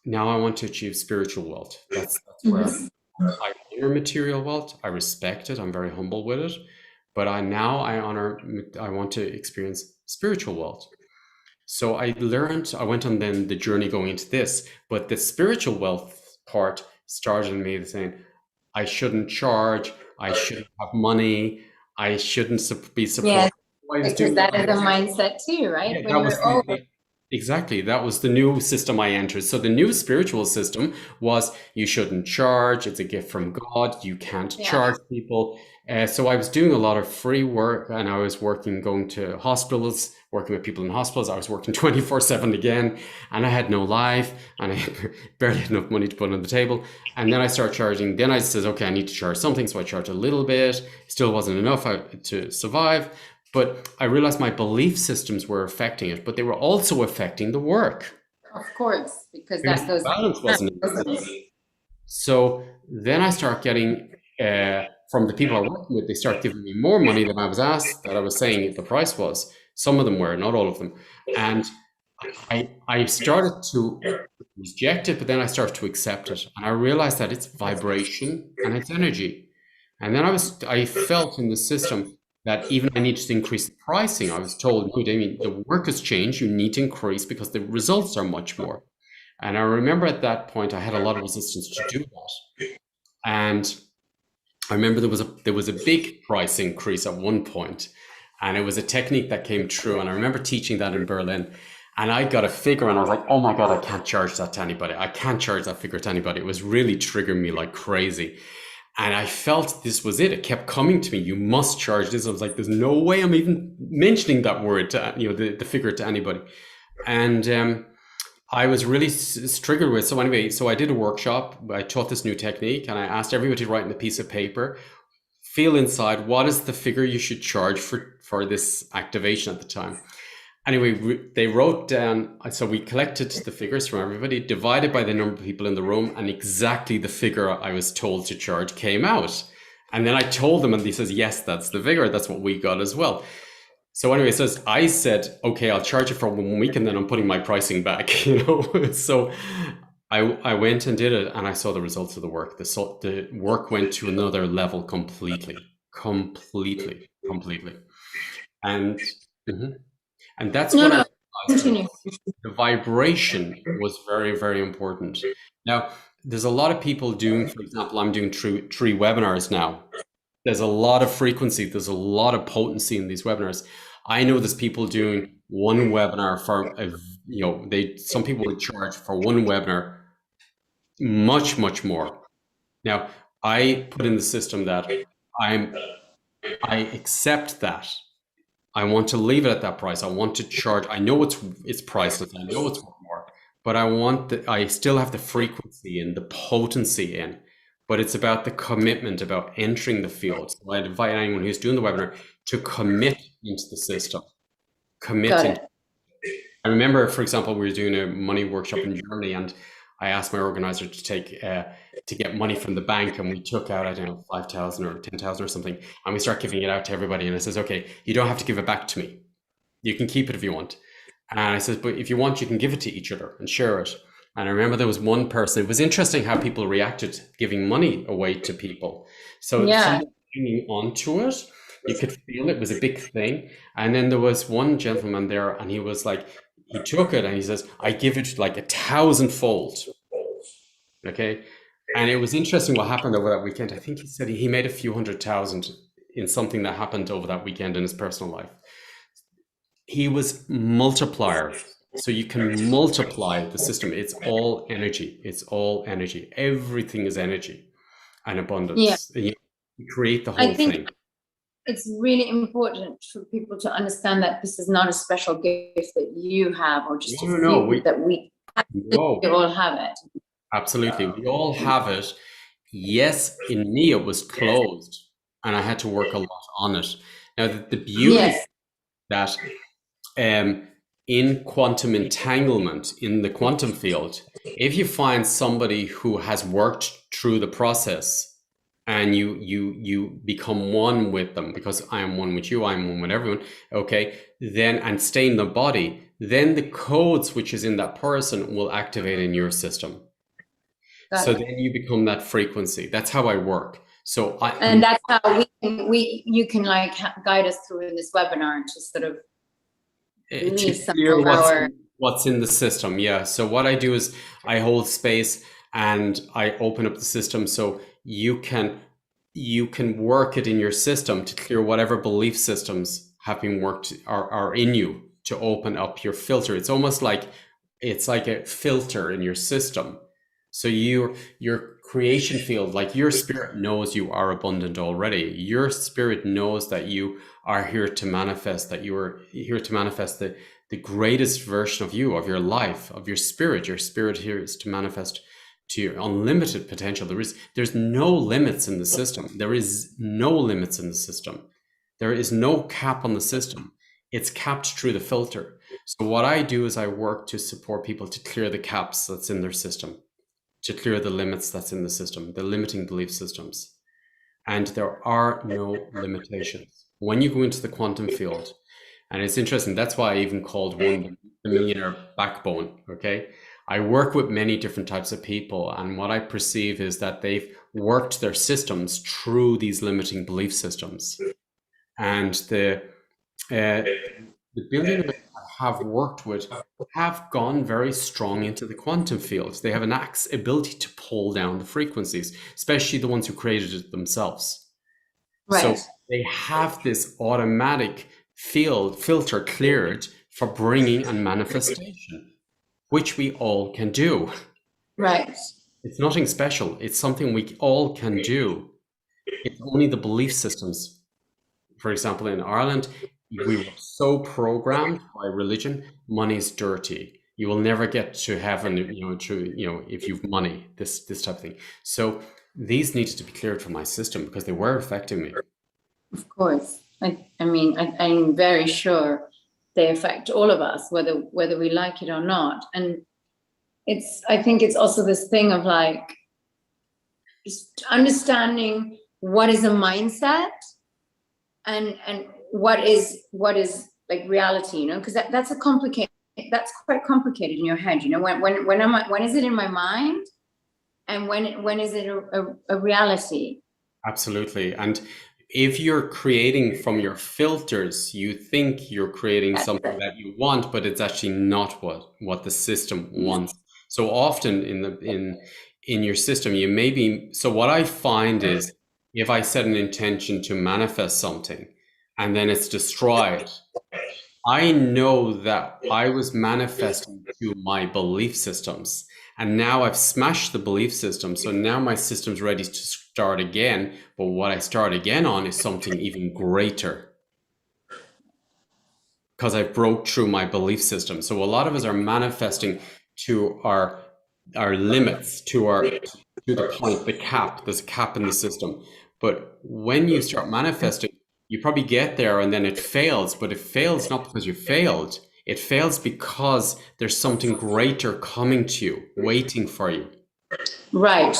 Now I want to achieve spiritual wealth. That's where I honor material wealth. I respect it. I'm very humble with it. But I want to experience spiritual wealth. So I went on then the journey going into this, but the spiritual wealth part started in me saying, I shouldn't charge, I shouldn't have money, I shouldn't be supported. Yes, because that is a mindset too, right? Yeah, exactly. That was the new system I entered. So the new spiritual system was you shouldn't charge. It's a gift from God. You can't charge people. So I was doing a lot of free work, and I was going to hospitals, working with people in hospitals. I was working 24/7 again, and I had no life, and I barely had enough money to put on the table. And then I started charging. Then I said, okay, I need to charge something. So I charged a little bit. Still wasn't enough to survive. But I realized my belief systems were affecting it, but they were also affecting the work. Of course, because that goes. Balance wasn't. So then I start getting from the people I worked with, they start giving me more money than I was asked, that I was saying the price was. Some of them were, not all of them. And I started to reject it, but then I started to accept it. And I realized that it's vibration and it's energy. And then I felt in the system that even I needed to increase the pricing. I was told, no, Damien, the work has changed. You need to increase because the results are much more. And I remember at that point, I had a lot of resistance to do that. And I remember there was a big price increase at one point, and it was a technique that came true. And I remember teaching that in Berlin, and I got a figure, and I was like, oh my God, I can't charge that to anybody. I can't charge that figure to anybody. It was really triggering me like crazy. And I felt this was it. It kept coming to me. You must charge this. I was like, there's no way I'm even mentioning that word to, the figure to anybody. And I was really triggered with it. So anyway, so I did a workshop. I taught this new technique, and I asked everybody to write on a piece of paper, feel inside, what is the figure you should charge for this activation at the time? Anyway, they wrote down, so we collected the figures from everybody, divided by the number of people in the room, and exactly the figure I was told to charge came out. And then I told them, and they says, yes, that's the figure. That's what we got as well. So anyway, I said, okay, I'll charge it for 1 week, and then I'm putting my pricing back, you know. So I went and did it, and I saw the results of the work. The work went to another level completely. And mhm. And that's No, what I no, realized continue. was the vibration was very, very important. Now, there's a lot of people doing, for example, I'm doing tree webinars now. There's a lot of frequency, there's a lot of potency in these webinars. I know there's people doing one webinar for, some people would charge for one webinar much, much more. Now, I put in the system that I accept that. I want to leave it at that price. I want to charge. I know it's priceless. I know it's worth more, but I still have the frequency and the potency in. But it's about the commitment, about entering the field. So I'd invite anyone who's doing the webinar to commit into the system. Got it. I remember, for example, we were doing a money workshop in Germany, and I asked my organizer to get money from the bank, and we took out, I don't know, 5,000 or 10,000 or something, and we start giving it out to everybody. And it says, okay, you don't have to give it back to me. You can keep it if you want. And I said, but if you want, you can give it to each other and share it. And I remember there was one person. It was interesting how people reacted giving money away to people. So somebody hanging on to it. You could feel it was a big thing. And then there was one gentleman there, and he was like, he took it and he says, I give it like 1,000-fold. Okay. And it was interesting what happened over that weekend. I think he said he made a few 100,000 in something that happened over that weekend in his personal life. He was multiplier. So you can multiply the system. It's all energy. It's all energy. Everything is energy and abundance. Yeah. You create the whole thing. It's really important for people to understand that this is not a special gift that you have, or just that we all have it. Absolutely. We all have it. Yes, in me, it was closed, and I had to work a lot on it. Now, the beauty that in quantum entanglement, in the quantum field, if you find somebody who has worked through the process, and you become one with them, because I am one with you, I am one with everyone, okay, then, and stay in the body, then the codes which is in that person will activate in your system. So then you become that frequency. That's how I work. So and that's how you can like guide us through in this webinar to sort of clear what's in the system. Yeah. So what I do is I hold space and I open up the system so you can work it in your system to clear whatever belief systems have been worked are in you, to open up your filter. It's almost like it's like a filter in your system. So your creation field, like your spirit knows you are abundant already. Your spirit knows that you are here to manifest, that you are here to manifest the greatest version of you, of your life, of your spirit. Your spirit here is to manifest to your unlimited potential. There's no limits in the system. There is no limits in the system. There is no cap on the system. It's capped through the filter. So what I do is I work to support people to clear the caps that's in their system, to clear the limits that's in the system, the limiting belief systems. And there are no limitations. When you go into the quantum field, and it's interesting, that's why I even called one the millionaire backbone, okay? I work with many different types of people, and what I perceive is that they've worked their systems through these limiting belief systems. And the billionaires I have worked with have gone very strong into the quantum field. They have an ability to pull down the frequencies, especially the ones who created it themselves. Right. So they have this automatic filter cleared for bringing and manifestation, which we all can do. Right. It's nothing special. It's something we all can do. It's only the belief systems. For example, in Ireland, we were so programmed by religion, money's dirty. You will never get to heaven, if you've money, this type of thing. So these needed to be cleared from my system because they were affecting me. Of course. I'm very sure they affect all of us, whether we like it or not. And I think it's also this thing of like just understanding what is a mindset and what is like reality, you know, because that's quite complicated in your head, you know, when is it in my mind, and when is it a reality? Absolutely. And if you're creating from your filters, you think you're creating something that you want, but it's actually not what the system wants. So often in your system, you may be, so what I find is if I set an intention to manifest something and then it's destroyed, I know that I was manifesting to my belief systems. And now I've smashed the belief system. So now my system's ready to start again. But what I start again on is something even greater, because I broke through my belief system. So a lot of us are manifesting to our limits, to the point, the cap. There's a cap in the system. But when you start manifesting, you probably get there and then it fails, but it fails not because you failed. It fails because there's something greater coming to you, waiting for you. Right.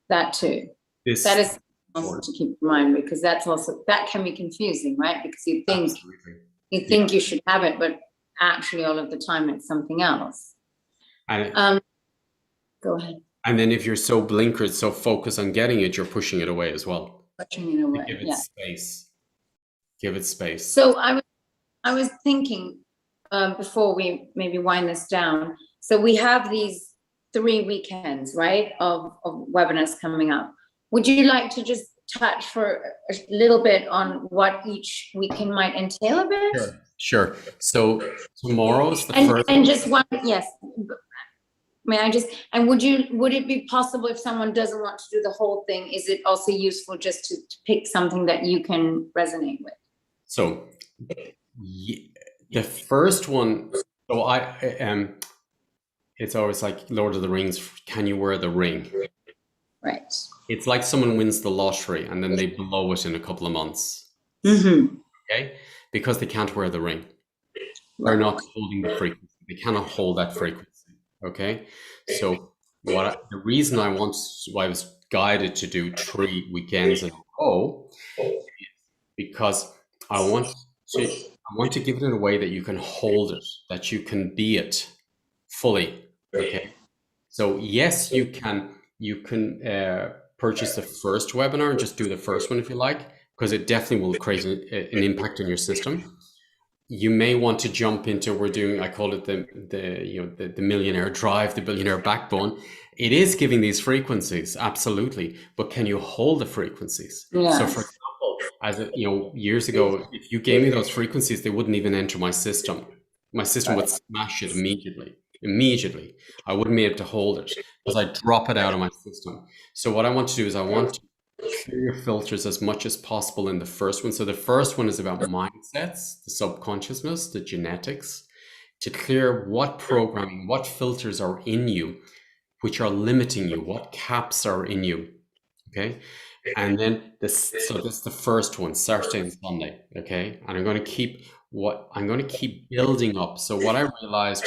That too. This that is also to keep in mind, because that can be confusing, right? Because you think you should have it, but actually all of the time it's something else. And go ahead. And then if you're so blinkered, so focused on getting it, you're pushing it away as well. Pushing it away. Give it space. Give it space. So I was thinking before we maybe wind this down. So we have these 3 weekends, right, of webinars coming up. Would you like to just touch for a little bit on what each weekend might entail a bit? Sure. So tomorrow's the first. And just one, yes. May I just, and would it be possible if someone doesn't want to do the whole thing, is it also useful just to pick something that you can resonate with? So the first one, so it's always like Lord of the Rings, can you wear the ring? Right. It's like someone wins the lottery and then they blow it in a couple of months. Mm-hmm. Okay? Because they can't wear the ring. Right. They're not holding the frequency. They cannot hold that frequency. Okay, so the reason I was guided to do 3 weekends in a row is because I want to give it in a way that you can hold it, that you can be it fully. Okay, so yes, you can purchase the first webinar and just do the first one if you like, because it definitely will create an impact on your system. You may want to jump into, I call it the Millionaire Drive, the Billionaire Backbone. It is giving these frequencies, absolutely, but can you hold the frequencies? Yes. So, for example, years ago, if you gave me those frequencies, they wouldn't even enter my system. My system would smash it immediately. I wouldn't be able to hold it because I drop it out of my system. So what I want to do is I want to clear your filters as much as possible in the first one. So the first one is about mindsets, the subconsciousness, the genetics, to clear what programming, what filters are in you, which are limiting you, what caps are in you. Okay. And then that's the first one, Saturday and Sunday. Okay. And I'm going to keep building up. So what I realized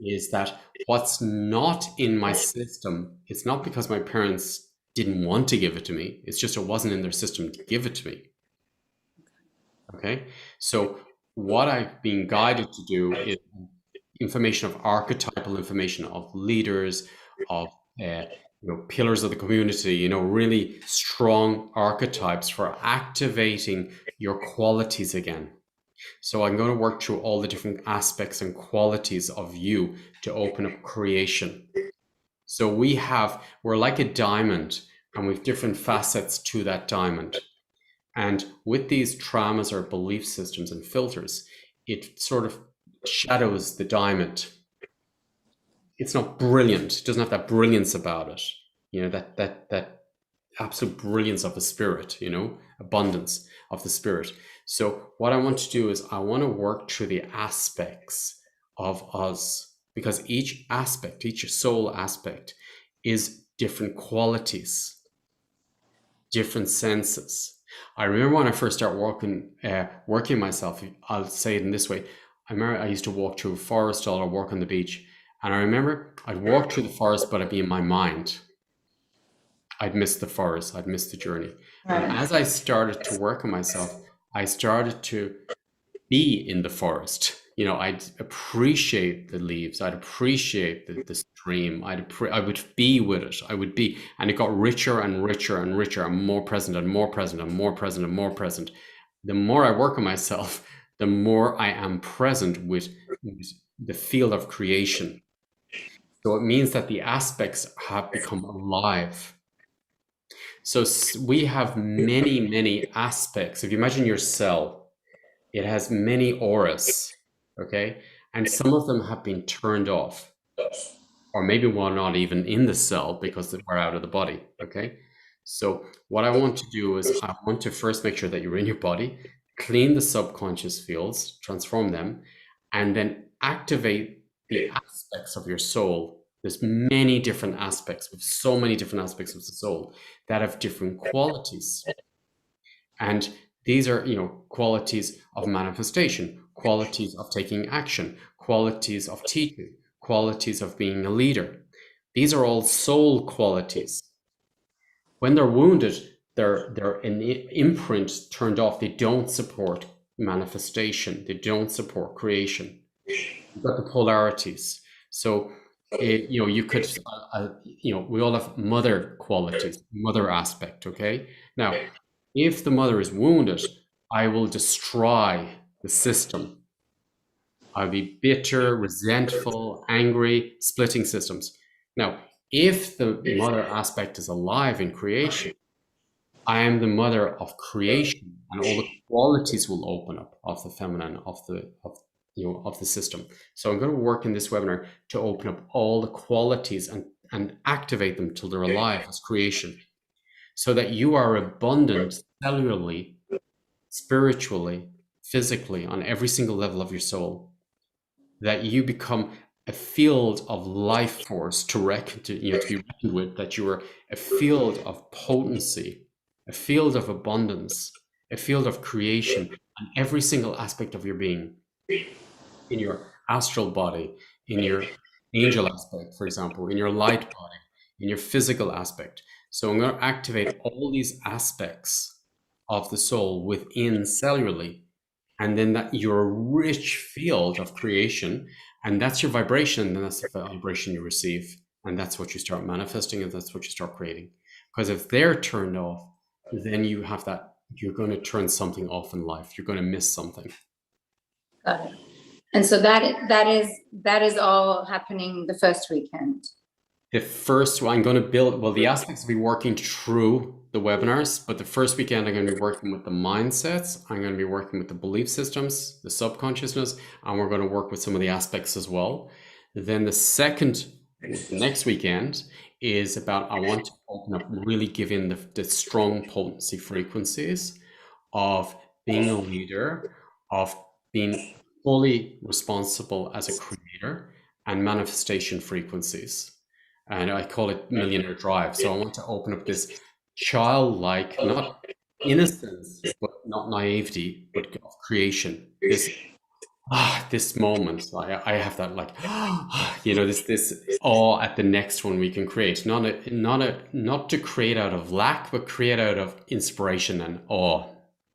is that what's not in my system, it's not because my parents didn't want to give it to me. It's just it wasn't in their system to give it to me. Okay, so what I've been guided to do is information of archetypal information of leaders, of pillars of the community, really strong archetypes for activating your qualities again. So I'm going to work through all the different aspects and qualities of you to open up creation. So we're like a diamond, and we have different facets to that diamond. And with these traumas or belief systems and filters, it sort of shadows the diamond. It's not brilliant. It doesn't have that brilliance about it. That absolute brilliance of the spirit, abundance of the spirit. So what I want to do is I want to work through the aspects of us, because each aspect, each soul aspect is different qualities, different senses. I remember when I first started working myself, I'll say it in this way. I remember I used to walk through a forest or walk on the beach. And I remember I'd walk through the forest, but I'd be in my mind. I'd miss the forest, I'd miss the journey. And Right. as I started to work on myself, I started to be in the forest. You know, I'd appreciate the leaves. I'd appreciate the stream. I would be with it. I would be, and it got richer and richer and richer, and more present and more present and more present and more present. The more I work on myself, the more I am present with the field of creation. So it means that the aspects have become alive. So we have many, many aspects. If you imagine your cell, it has many auras, okay? And some of them have been turned off, or maybe one not even in the cell because we're out of the body, okay? So what I want to do is I want to first make sure that you're in your body, clean the subconscious fields, transform them, and then activate the aspects of your soul. There's many different aspects, with so many different aspects of the soul that have different qualities. And these are, qualities of manifestation, qualities of taking action, qualities of teaching, qualities of being a leader. These are all soul qualities. When they're wounded, they're an imprint turned off. They don't support manifestation. They don't support creation. You've got the polarities. So, you could, we all have mother qualities, mother aspect. Okay. Now, if the mother is wounded, I will destroy the system. I'll be bitter, resentful, angry, splitting systems. Now, if the mother aspect is alive in creation, I am the mother of creation, and all the qualities will open up of the feminine, of the system. So I'm going to work in this webinar to open up all the qualities and activate them till they're alive as creation, so that you are abundant cellularly, spiritually, physically, on every single level of your soul, that you become a field of life force to be reckoned with, that you are a field of potency, a field of abundance, a field of creation on every single aspect of your being, in your astral body, in your angel aspect, for example, in your light body, in your physical aspect. So I'm going to activate all these aspects of the soul within cellularly, and then that your rich field of creation, and that's your vibration, and that's the vibration you receive, and that's what you start manifesting, and that's what you start creating. Because if they're turned off, then you have that, you're going to turn something off in life. You're going to miss something. Got it. And so that is all happening the first weekend. The first one I'm going to build, well, the aspects will be working through the webinars, but the first weekend I'm going to be working with the mindsets. I'm going to be working with the belief systems, the subconsciousness, and we're going to work with some of the aspects as well. Then the next weekend is about, I want to open up, really give in the strong potency frequencies of being a leader, of being fully responsible as a creator, and manifestation frequencies. And I call it Millionaire Drive. So I want to open up this childlike, not innocence, but not naivety, but of creation. This moment, I have that, like, this awe at the next one we can create. Not to create out of lack, but create out of inspiration and awe.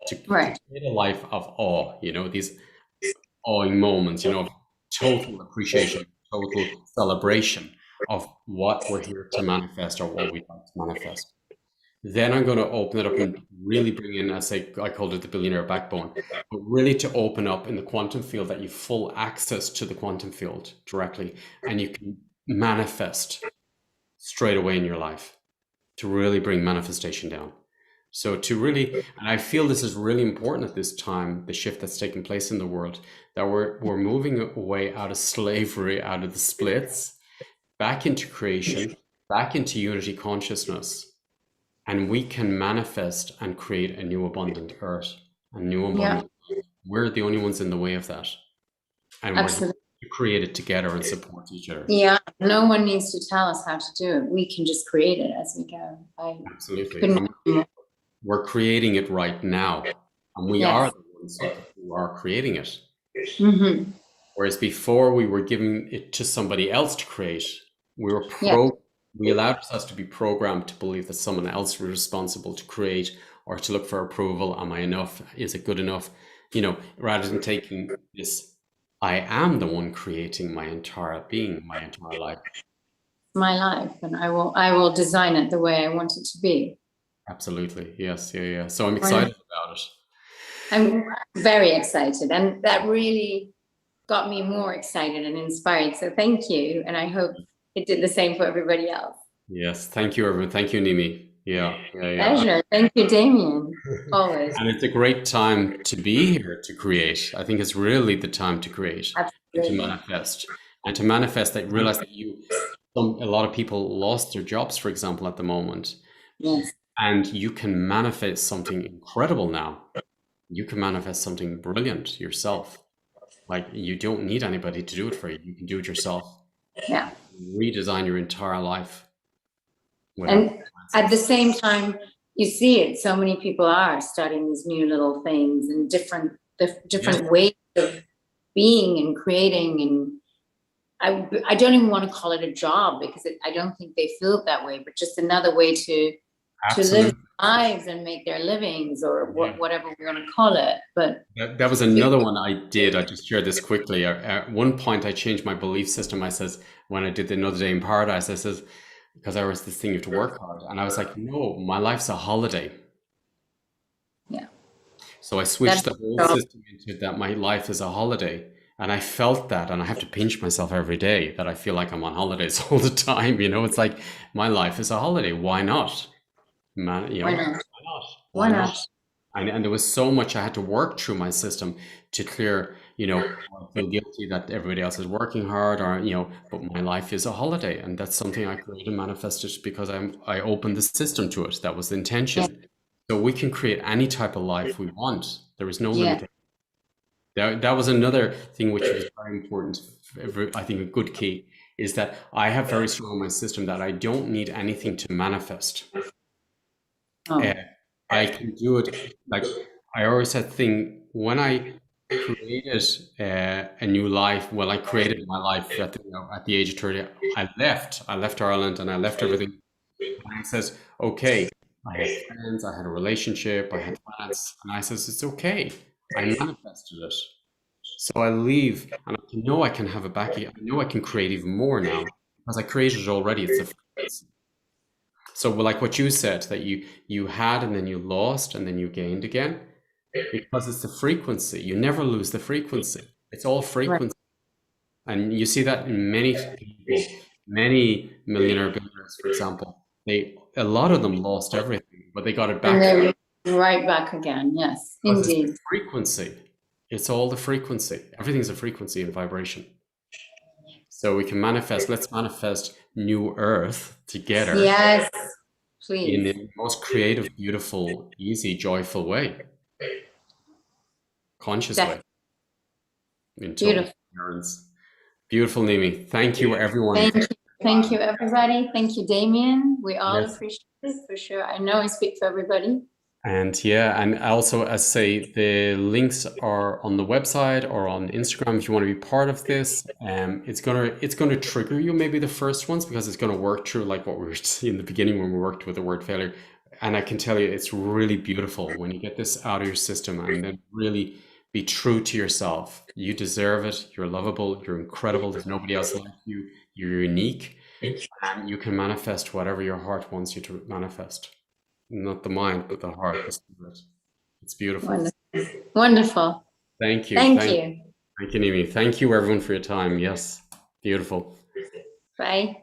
To create a life of awe. These awing moments. Total appreciation, total celebration of what we're here to manifest, or what we'd like to manifest. Then I'm going to open it up and really bring in, I called it the billionaire backbone, but really to open up in the quantum field, that you full access to the quantum field directly, and you can manifest straight away in your life, to really bring manifestation down. So and I feel this is really important at this time, the shift that's taking place in the world, that we're moving away out of slavery, out of the splits, back into creation, back into unity consciousness. And we can manifest and create a new abundant earth, a new abundant life. We're the only ones in the way of that. And we're to create it together and support each other. Yeah, no one needs to tell us how to do it. We can just create it as we go. Absolutely. we're creating it right now, and we are Yes. the ones who are creating it. Mm-hmm. Whereas before we were giving it to somebody else to create, we were Yeah. we allowed ourselves to be programmed to believe that someone else was responsible to create or to look for approval. Am I enough? Is it good enough? You know, rather than taking this, I am the one creating my entire being, my entire life. My life, and I will design it the way I want it to be. Absolutely. Yes. Yeah. Yeah. So I'm excited about it. I'm very excited, and that really got me more excited and inspired. So thank you, and I hope it did the same for everybody else. Yes. Thank you, everyone. Thank you, Nimi. Yeah. Yeah. Yeah. Pleasure. Thank you, Damien. Always. And it's a great time to be here to create. I think it's really the time to create and to Absolutely. manifest. And to manifest that, realize that a lot of people lost their jobs, for example, at the moment. Yes. And you can manifest something incredible now. You can manifest something brilliant yourself. Like, you don't need anybody to do it for you. You can do it yourself. Yeah. Redesign your entire life. And at the same time, you see it. So many people are starting these new little things and different ways of being and creating. And I don't even want to call it a job, because I don't think they feel it that way, but just another way to live lives and make their livings, or whatever we're going to call it. But that was another one I did. I just shared this quickly. At one point, I changed my belief system. I says, when I did Another Day in Paradise, I says, because I was this thing, you have to work hard. And I was like, no, my life's a holiday. Yeah. So I switched the whole system into that my life is a holiday. And I felt that, and I have to pinch myself every day that I feel like I'm on holidays all the time. You know, it's like, my life is a holiday. Why not? Man, you know, Why not? why not? Why not? And there was so much I had to work through my system to clear, you know, I feel guilty that everybody else is working hard, or, you know, but my life is a holiday. And that's something I created and manifested because I opened the system to it. That was the intention. So we can create any type of life we want. There is no limitation. That was another thing which was very important. I think a good key is that I have very strong in my system that I don't need anything to manifest. I can do it. Like, I always had thing when I created a new life. Well, I created my life at the age of 30. I left Ireland, and I left everything. And I says, okay, I had friends, I had a relationship, I had finance, and I says, it's okay. I manifested it. So I leave, and I know I can have it back. I know I can create even more now because I created it already. It's a frequency. So, like what you said, that you had, and then you lost, and then you gained again, because it's the frequency. You never lose the frequency. It's all frequency. And you see that in many people, many millionaire billionaires, for example. A lot of them lost everything, but they got it back. And they're right back again. Yes, indeed. It's frequency. It's all the frequency. Everything's a frequency and vibration. So we can manifest. Let's manifest new Earth together. Yes, please. In the most creative, beautiful, easy, joyful way. Conscious way. Beautiful. Beautiful, Nimi. Thank you, everyone. Thank you, everybody. Thank you, Damien. We all appreciate it, for sure. I know I speak for everybody. And yeah, and also, as I say, the links are on the website or on Instagram if you want to be part of this. It's gonna trigger you, maybe the first ones, because it's gonna work through like what we were seeing in the beginning when we worked with the word failure. And I can tell you, it's really beautiful when you get this out of your system and then really be true to yourself. You deserve it. You're lovable. You're incredible. There's nobody else like you. You're unique, and you can manifest whatever your heart wants you to manifest. Not the mind, but the heart. It's beautiful. Wonderful. Wonderful. Thank you. Thank you. Thank you, Nimi. Thank you, everyone, for your time. Yes. Beautiful. Bye.